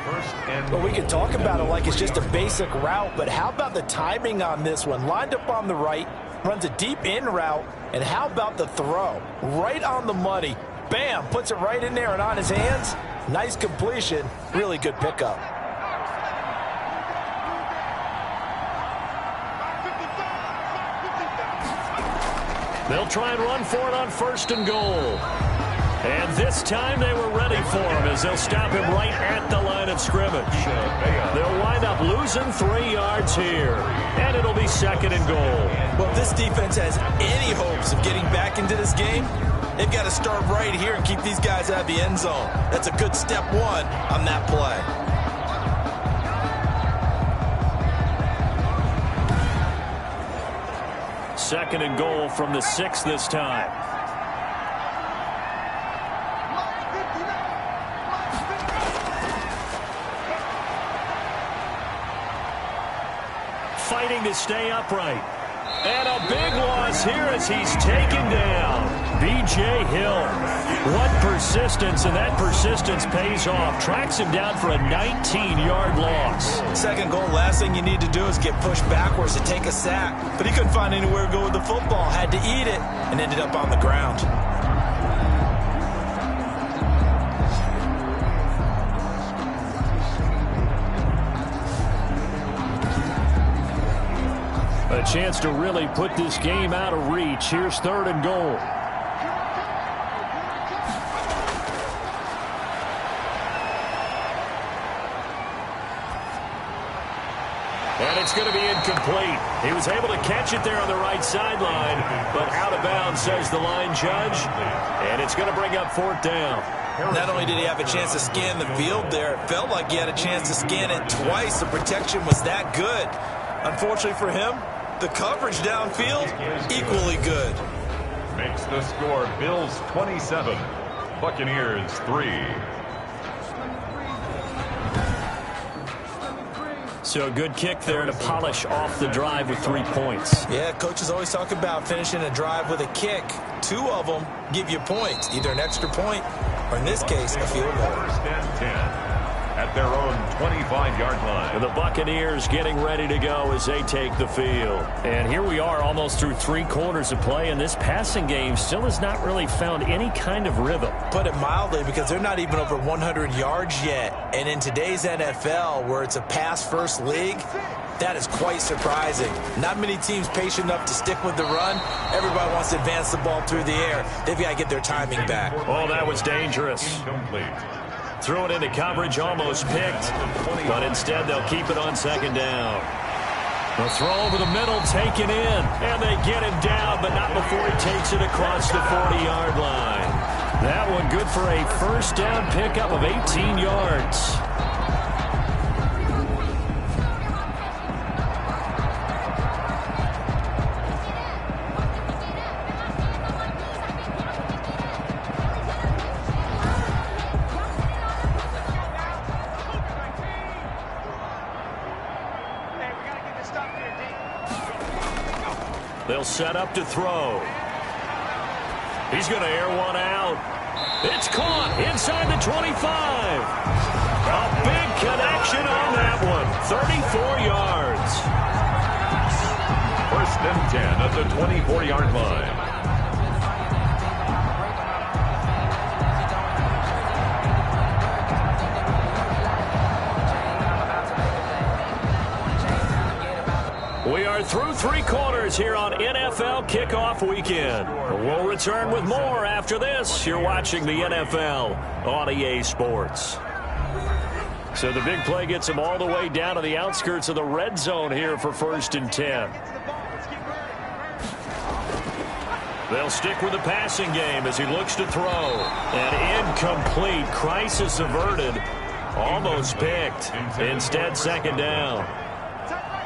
Well, we can talk about it like it's just a basic route, but how about the timing on this one? Lined up on the right, runs a deep in route, and how about the throw? Right on the money. Bam, puts it right in there and on his hands. Nice completion. Really good pickup. They'll try and run for it on 1st and goal. And this time they were ready for him as they'll stop him right at the line of scrimmage. They'll wind up losing 3 yards here. And it'll be 2nd and goal. Well, if this defense has any hopes back into this game, they've got to start right here and keep these guys out of the end zone. That's a good step one on that play. Second and goal from the 6 this time. Fighting to stay upright. And a big loss here as he's taken down. B.J. Hill. What persistence, and that persistence pays off. Tracks him down for a 19-yard loss. Second goal, last thing you need to do is get pushed backwards to take a sack. But he couldn't find anywhere to go with the football. Had to eat it and ended up on the ground. A chance to really put this game out of reach. Here's third and goal. And it's going to be incomplete. He was able to catch it there on the right sideline, but out of bounds, says the line judge. And it's going to bring up fourth down. Not only did he have a chance to scan the field there, it felt like he had a chance to scan it twice. The protection was that good. Unfortunately for him, the coverage downfield, equally good. Makes the score Bills 27, Buccaneers 3. So a good kick there to polish off the drive with 3 points. Yeah, coaches always talk about finishing a drive with a kick. 2 of them give you points, either an extra point or, in this case, a field goal. First and 10. At their own 25-yard line. And the Buccaneers getting ready to go as they take the field. And here we are almost through 3 quarters of play, and this passing game still has not really found any kind of rhythm. Put it mildly, because they're not even over 100 yards yet. And in today's NFL, where it's a pass-first league, that is quite surprising. Not many teams patient enough to stick with the run. Everybody wants to advance the ball through the air. They've got to get their timing back. Oh, that was dangerous. Incomplete. Threw it into coverage, almost picked, but instead they'll keep it on second down. The throw over the middle, taken in, and they get him down, but not before he takes it across the 40-yard line. That one good for a first down pickup of 18 yards. They'll set up to throw. He's going to air one out. It's caught inside the 25. A big connection on that one. 34 yards. First and 10 at the 24-yard line. We are through 3 quarters here on NFL Kickoff Weekend. We'll return with more after this. You're watching the NFL on EA Sports. So the big play gets him all the way down to the outskirts of the red zone here for first and 10. They'll stick with the passing game as he looks to throw. And incomplete. Crisis averted. Almost picked. Instead, second down.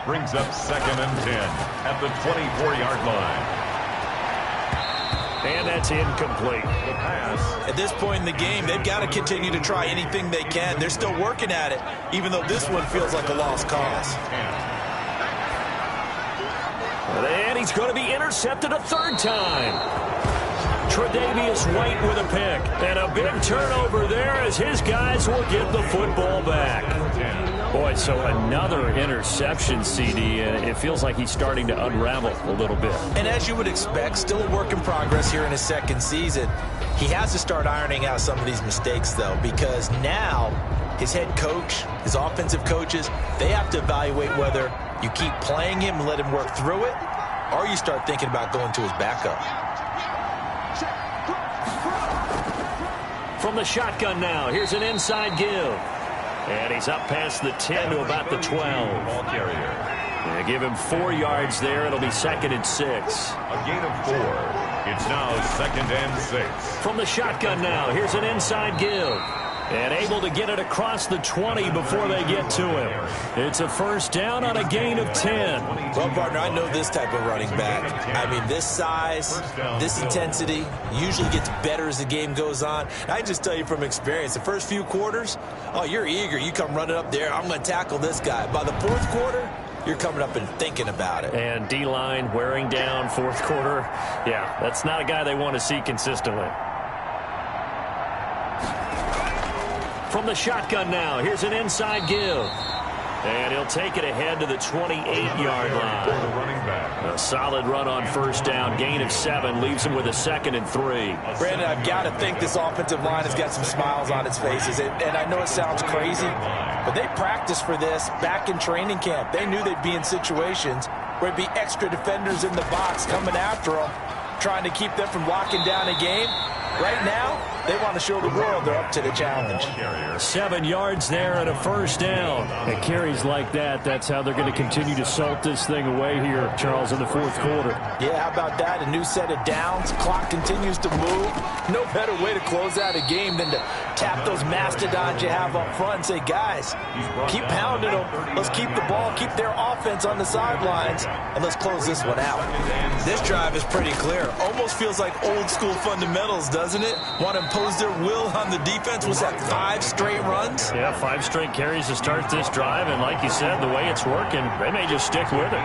Brings up second and 10 at the 24-yard line. And that's incomplete. The pass. At this point in the game, they've got to continue to try anything they can. They're still working at it, even though this one feels like a lost cause. And he's going to be intercepted a third time. Tre'Davious White with a pick. And a big turnover there as his guys will get the football back. Boy, so another interception, CD. It feels like he's starting to unravel a little bit. And as you would expect, still a work in progress here in his second season. He has to start ironing out some of these mistakes, though, because now his head coach, his offensive coaches, they have to evaluate whether you keep playing him and let him work through it, or you start thinking about going to his backup. From the shotgun now, here's an inside give. And he's up past the 10 to about the 12. Ball carrier. They give him 4 yards there. It'll be second and 6. A gain of 4. It's now 2nd and 6. From the shotgun now, here's an inside give. And able to get it across the 20 before they get to him. It's a first down on a gain of 10. Well, partner, I know this type of running back. I mean, this size, this intensity usually gets better as the game goes on. I just tell you from experience, the first few quarters, oh, you're eager. You come running up there, I'm going to tackle this guy. By the fourth quarter, you're coming up and thinking about it. And D-line wearing down fourth quarter. Yeah, that's not a guy they want to see consistently. From the shotgun now, here's an inside give. And he'll take it ahead to the 28-yard line. A solid run on first down, gain of 7, leaves him with a 2nd and 3. Brandon, I've got to think this offensive line has got some smiles on its faces. And I know it sounds crazy, but they practiced for this back in training camp. They knew they'd be in situations where it'd be extra defenders in the box coming after them, trying to keep them from locking down a game. Right now, they want to show the world they're up to the challenge. 7 yards there and a first down. And carries like that, that's how they're going to continue to salt this thing away here, Charles, in the fourth quarter. Yeah, how about that? A new set of downs. Clock continues to move. No better way to close out a game than to tap those mastodons you have up front and say, guys, keep pounding them. Let's keep the ball, keep their offense on the sidelines, and let's close this one out. This drive is pretty clear. Almost feels like old school fundamentals, doesn't it? Want to impose their will on the defense. Was that 5 straight runs? Yeah, 5 straight carries to start this drive, and like you said, the way it's working, they may just stick with it.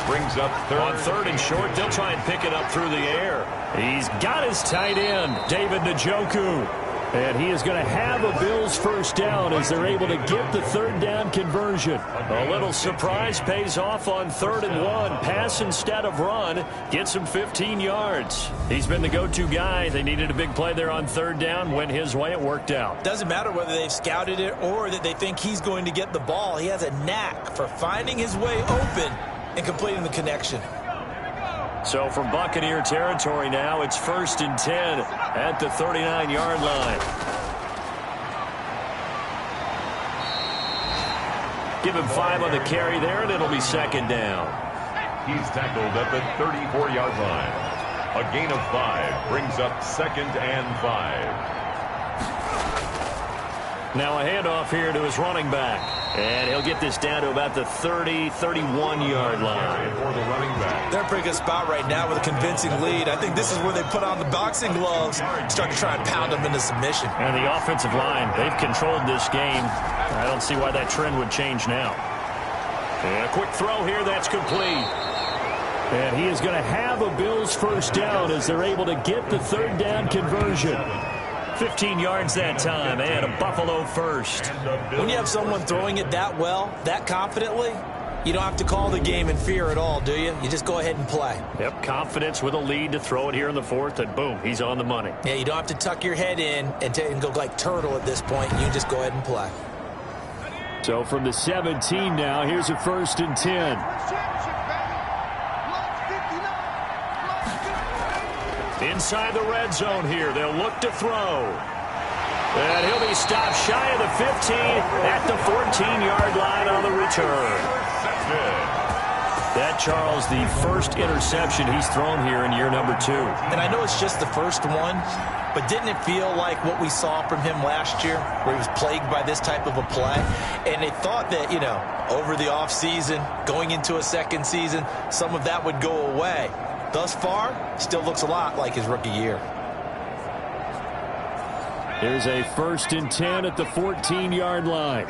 Brings up third. On 3rd and short, they'll try and pick it up through the air. He's got his tight end, David Njoku. And he is going to have a Bills first down as they're able to get the 3rd down conversion. A little surprise pays off on 3rd and 1. Pass instead of run. Gets him 15 yards. He's been the go-to guy. They needed a big play there on 3rd down. Went his way. It worked out. Doesn't matter whether they've scouted it or that they think he's going to get the ball. He has a knack for finding his way open and completing the connection. So from Buccaneer territory now, it's 1st and 10 at the 39-yard line. Give him 5 on the carry there, and it'll be 2nd down. He's tackled at the 34-yard line. A gain of 5 brings up 2nd and 5. Now a handoff here to his running back. And he'll get this down to about the 30, 31-yard line. For the running back. They're in a pretty good spot right now with a convincing lead. I think this is where they put on the boxing gloves, start to try and pound them into submission. And the offensive line, they've controlled this game. I don't see why that trend would change now. And a quick throw here, that's complete. And he is going to have a Bills first down as they're able to get the 3rd down conversion. 15 yards that time, and a Buffalo first. When you have someone throwing it that well, that confidently, you don't have to call the game in fear at all, do you? You just go ahead and play. Yep, confidence with a lead to throw it here in the 4th, and boom, he's on the money. Yeah, you don't have to tuck your head in and go like turtle at this point. You just go ahead and play. So from the 17 now, here's a 1st and 10. Inside the red zone here, they'll look to throw. And he'll be stopped shy of the 15 at the 14-yard line on the return. That, Charles, the first interception he's thrown here in year number 2. And I know it's just the first one, but didn't it feel like what we saw from him last year, where he was plagued by this type of a play? And they thought that, you know, over the offseason, going into a second season, some of that would go away. Thus far, still looks a lot like his rookie year. Here's a 1st and 10 at the 14-yard line.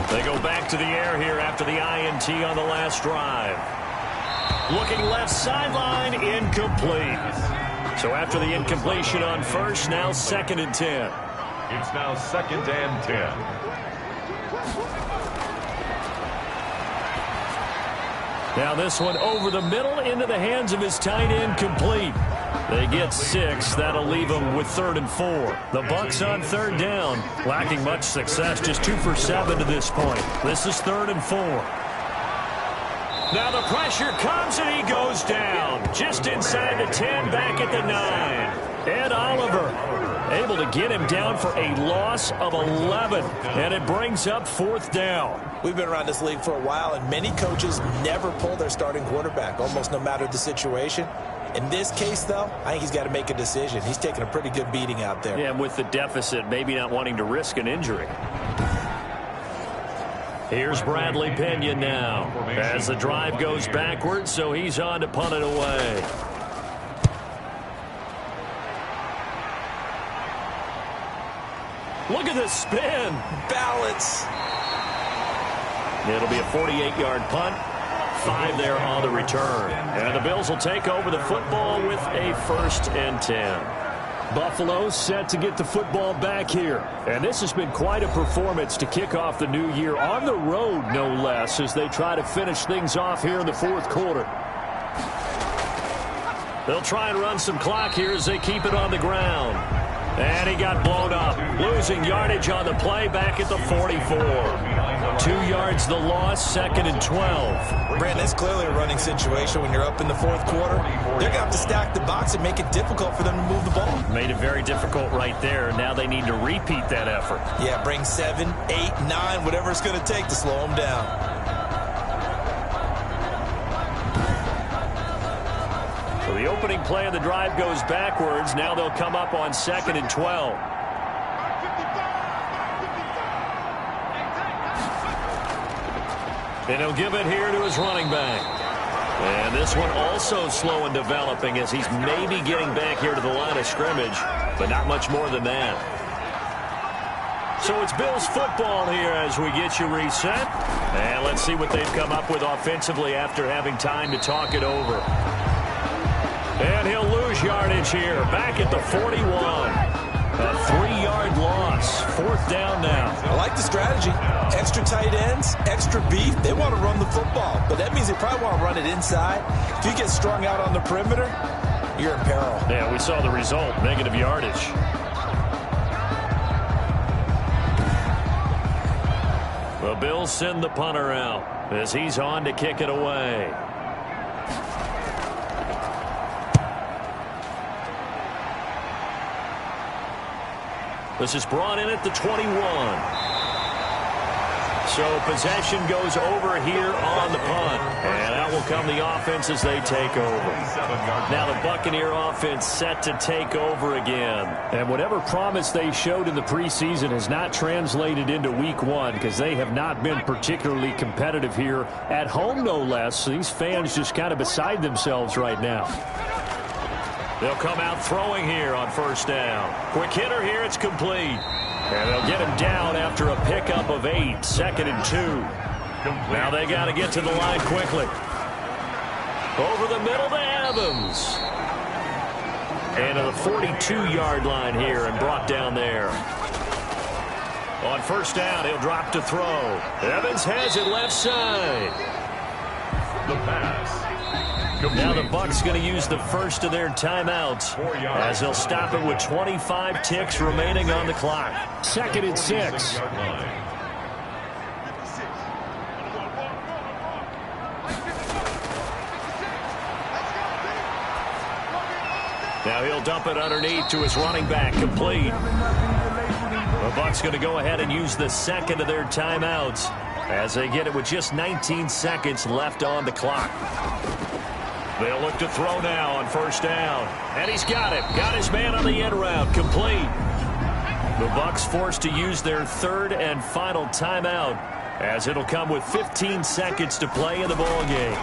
They go back to the air here after the INT on the last drive. Looking left sideline, incomplete. So after the incompletion on first, now 2nd and 10. It's now 2nd and 10. Now this one over the middle into the hands of his tight end, complete. They get 6. That'll leave them with 3rd and 4. The Bucs on 3rd down, lacking much success, just 2 for 7 to this point. This is 3rd and 4. Now the pressure comes and he goes down just inside the 10, back at the 9. Ed Oliver. Able to get him down for a loss of 11. And it brings up 4th down. We've been around this league for a while, and many coaches never pull their starting quarterback, almost no matter the situation. In this case, though, I think he's got to make a decision. He's taking a pretty good beating out there. Yeah, with the deficit, maybe not wanting to risk an injury. Here's Bradley Pena now as the drive goes backwards, so he's on to punt it away. Look at this spin. Balance. It'll be a 48-yard punt. 5 there on the return. And the Bills will take over the football with a 1st and 10. Buffalo set to get the football back here. And this has been quite a performance to kick off the new year on the road, no less, as they try to finish things off here in the 4th quarter. They'll try and run some clock here as they keep it on the ground. And he got blown up, losing yardage on the play back at the 44. 2 yards the loss, 2nd and 12. Brandon, it's clearly a running situation when you're up in the 4th quarter. They're going to have to stack the box and make it difficult for them to move the ball. Made it very difficult right there. Now they need to repeat that effort. Yeah, bring 7, 8, 9, whatever it's going to take to slow them down. So the opening play of the drive goes backwards. Now they'll come up on 2nd and 12. And he'll give it here to his running back. And this one also slow in developing as he's maybe getting back here to the line of scrimmage, but not much more than that. So it's Bills football here as we get you reset. And let's see what they've come up with offensively after having time to talk it over. And he'll lose yardage here, back at the 41. A 3-yard loss, 4th down now. I like the strategy. Extra tight ends, extra beef. They want to run the football, but that means they probably want to run it inside. If you get strung out on the perimeter, you're in peril. Yeah, we saw the result, negative yardage. The Bills send the punter out as he's on to kick it away. This is brought in at the 21. So possession goes over here on the punt. And out will come the offense as they take over. Now the Buccaneer offense set to take over again. And whatever promise they showed in the preseason has not translated into week 1 because they have not been particularly competitive here at home, no less. So these fans just kind of beside themselves right now. They'll come out throwing here on 1st down. Quick hitter here, it's complete. And they'll get him down after a pickup of 8, 2nd and 2. Now they got to get to the line quickly. Over the middle to Evans. And to the 42-yard line here and brought down there. On 1st down, he'll drop to throw. Evans has it left side. The pass. Now the Bucs going to use the first of their timeouts as they'll stop it with 25 ticks remaining on the clock. 2nd and 6. Now he'll dump it underneath to his running back, complete. The Bucs going to go ahead and use the 2nd of their timeouts as they get it with just 19 seconds left on the clock. They'll look to throw now on 1st down. And he's got it. Got his man on the end route. Complete. The Bucs forced to use their 3rd and final timeout as it'll come with 15 seconds to play in the ballgame.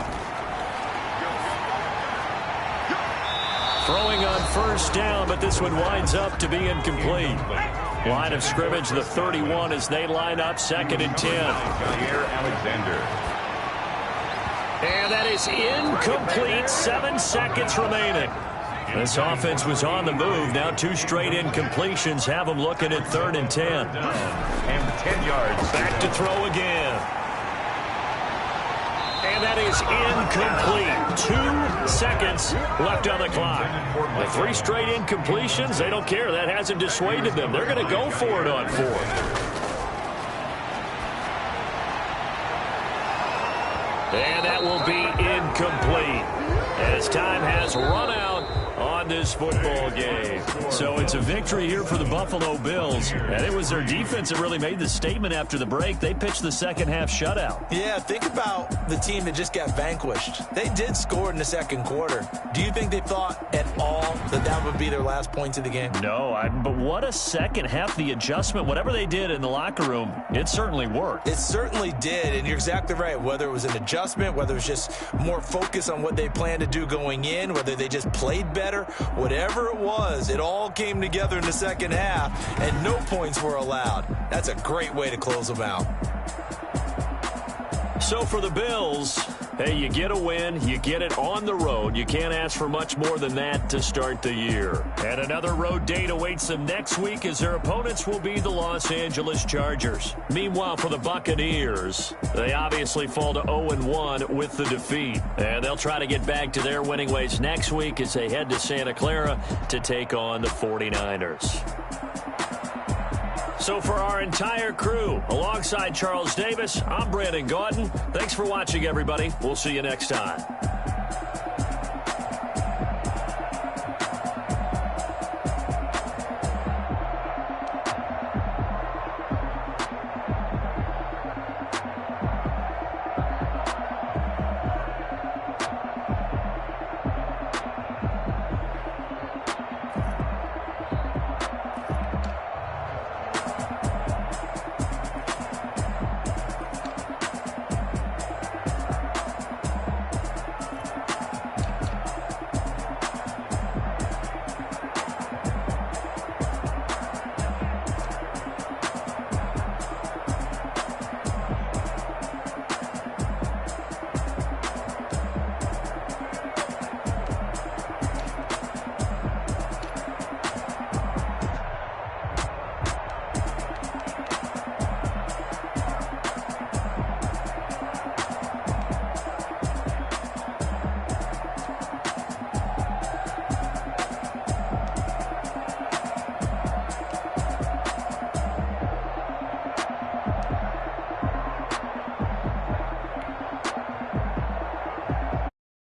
Throwing on 1st down, but this one winds up to be incomplete. Line of scrimmage, the 31 as they line up 2nd and 10. Alexander. And that is incomplete. 7 seconds remaining. This offense was on the move. Now 2 straight incompletions have them looking at 3rd and 10. And 10 yards. Back to throw again. And that is incomplete. 2 seconds left on the clock. The 3 straight incompletions, they don't care. That hasn't dissuaded them. They're going to go for it on 4th. And that will be incomplete as time has run out on on this football game. So it's a victory here for the Buffalo Bills. And it was their defense that really made the statement after the break. They pitched the second half shutout. Yeah, think about the team that just got vanquished. They did score in the second quarter. Do you think they thought at all that that would be their last points of the game? No, but what a second half. The adjustment, whatever they did in the locker room, it certainly worked. It certainly did, and you're exactly right. Whether it was an adjustment, whether it was just more focus on what they planned to do going in, whether they just played better, whatever it was, it all came together in the second half, and no points were allowed. That's a great way to close them out. So for the Bills, hey, you get a win, you get it on the road. You can't ask for much more than that to start the year. And another road date awaits them next week as their opponents will be the Los Angeles Chargers. Meanwhile, for the Buccaneers, they obviously fall to 0-1 with the defeat. And they'll try to get back to their winning ways next week as they head to Santa Clara to take on the 49ers. So for our entire crew, alongside Charles Davis, I'm Brandon Gaudin. Thanks for watching, everybody. We'll see you next time.